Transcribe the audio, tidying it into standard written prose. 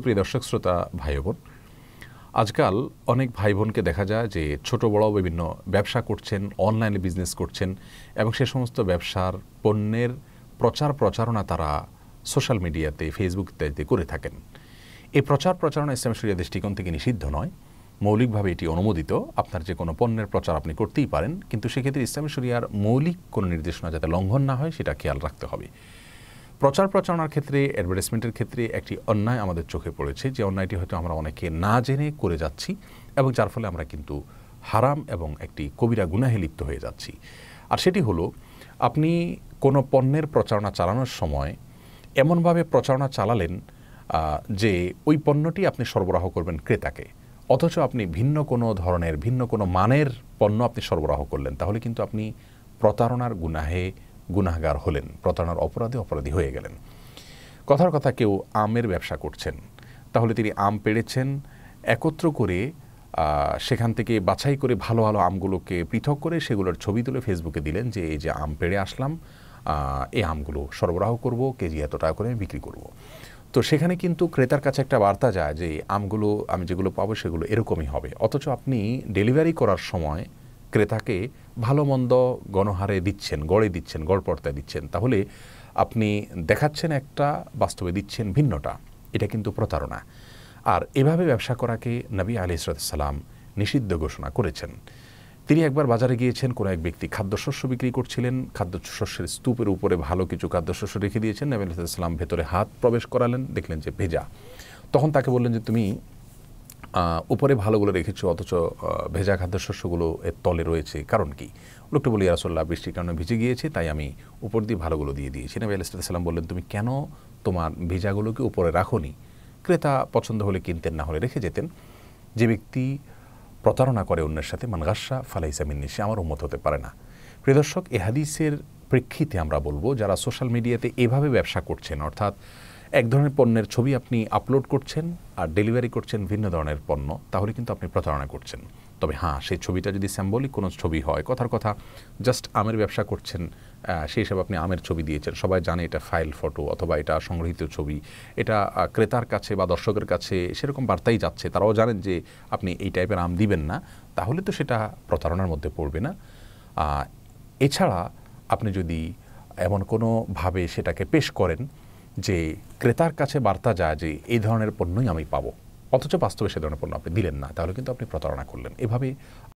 সুপ্রিয় দর্শক শ্রোতা ভাই বোন, আজকাল অনেক ভাই বোনকে দেখা যায় যে ছোট বড় বিভিন্ন ব্যবসা করছেন, অনলাইনে বিজনেস করছেন এবং সে সমস্ত ব্যবসার পণ্যের প্রচারণা তারা সোশ্যাল মিডিয়াতে, ফেসবুক ইত্যাদিতে করে থাকেন। এই প্রচারণা ইসলামী শরিয়া দৃষ্টিকোণ থেকে নিষিদ্ধ নয়, মৌলিকভাবে এটি অনুমোদিত। আপনার যে কোনো পণ্যের প্রচার আপনি করতেই পারেন, কিন্তু সেক্ষেত্রে ইসলামী শরিয়ার মৌলিক কোনো নির্দেশনা যাতে লঙ্ঘন না হয় সেটা খেয়াল রাখতে হবে। প্রচারণার ক্ষেত্রে, অ্যাডভার্টাইজমেন্টের ক্ষেত্রে একটি অন্যায় আমাদের চোখে পড়েছে, যে অন্যায়টি হয়তো আমরা অনেকে না জেনে করে যাচ্ছি এবং যার ফলে আমরা কিন্তু হারাম এবং একটি কবিরা গুনাহে লিপ্ত হয়ে যাচ্ছি। আর সেটি হলো, আপনি কোনো পণ্যের প্রচারণা চালানোর সময় এমনভাবে প্রচারণা চালালেন যে ওই পণ্যটি আপনি সরবরাহ করবেন ক্রেতাকে, অথচ আপনি ভিন্ন কোনো ধরনের, ভিন্ন কোনো মানের পণ্য আপনি সরবরাহ করলেন, তাহলে কিন্তু আপনি প্রতারণার গুনাহগার হলেন, প্রতারণার অপরাধী হয়ে গেলেন। কথার কথা, কেউ আমের ব্যবসা করছেন, তাহলে তিনি আম পেড়েছেন, একত্র করে সেখান থেকে বাছাই করে ভালো ভালো আমগুলোকে পৃথক করে সেগুলোর ছবি তুলে ফেসবুকে দিলেন যে এই যে আম পেড়ে আসলাম, এই আমগুলো সরবরাহ করব, কেজি এত টাকা করে আমি বিক্রি করব। তো সেখানে কিন্তু ক্রেতার কাছে একটা বার্তা যায় যে আমগুলো আমি যেগুলো পাবো সেগুলো এরকমই হবে, অথচ আপনি ডেলিভারি করার সময় ক্রেতাকে ভালো মন্দ গণহারে দিচ্ছেন, গড়পড়তায় দিচ্ছেন, তাহলে আপনি দেখাচ্ছেন একটা, বাস্তবে দিচ্ছেন ভিন্নটা। এটা কিন্তু প্রতারণা। আর এভাবে ব্যবসা করাকে নবী আলাইহিস সালাম নিষিদ্ধ ঘোষণা করেছেন। তিনি একবার বাজারে গিয়েছেন, কোনো এক ব্যক্তি খাদ্যশস্য বিক্রি করছিলেন, খাদ্যশস্যের স্তূপের উপরে ভালো কিছু খাদ্যশস্য রেখে দিয়েছেন। নবী আলাইহিস সালাম ভেতরে হাত প্রবেশ করালেন, দেখলেন যে ভেজা। তখন তাকে বললেন যে তুমি উপরে ভালোগুলো রেখেছো, অথচ ভেজা খাদ্যশস্যগুলো এর তলে রয়েছে, কারণ কি? লোকটা বলি, ইয়া রাসূলুল্লাহ, বৃষ্টির কারণে ভিজে গিয়েছে, তাই আমি উপর দিয়ে ভালোগুলো দিয়ে দিয়েছি। নবী আলাইহিস সালাম বললেন, তুমি কেন তোমার ভেজাগুলোকে উপরে রাখোনি? ক্রেতা পছন্দ হলে কিনতেন, না হলে রেখে যেতেন। যে ব্যক্তি প্রতারণা করে অন্যের সাথে, মান গাশা ফালাইসা মিন্নি, সে আমার উম্মত হতে পারে না। প্রিয় দর্শক, এ হাদিসের প্রেক্ষিতে আমরা বলবো, যারা সোশ্যাল মিডিয়াতে এভাবে ব্যবসা করছেন, অর্থাৎ এক ধরনের পণ্যের ছবি আপনি আপলোড করছেন আর ডেলিভারি করছেন ভিন্ন ধরনের পণ্য, তাহলে কিন্তু আপনি প্রতারণা করছেন। তবে হ্যাঁ, সেই ছবিটা যদি সিম্বলিক কোনো ছবি হয়, কথার কথা জাস্ট আমের ব্যবসা করছেন, সেই হিসাবে আপনি আমের ছবি দিয়েছেন, সবাই জানে এটা ফাইল ফটো অথবা এটা সংগৃহীত ছবি, এটা ক্রেতার কাছে বা দর্শকের কাছে সেরকম বার্তাই যাচ্ছে, তারাও জানেন যে আপনি এই টাইপের আম দিবেন না, তাহলে তো সেটা প্রতারণার মধ্যে পড়বে না। এছাড়া আপনি যদি এমন কোনোভাবে সেটাকে পেশ করেন যে ক্রেতার কাছে বার্তা যায় যে এই ধরনের পণ্যই আমি পাবো, অথচ বাস্তবে সে ধরনের পণ্য আপনি দিলেন না, তাহলে কিন্তু আপনি প্রতারণা করলেন। এভাবে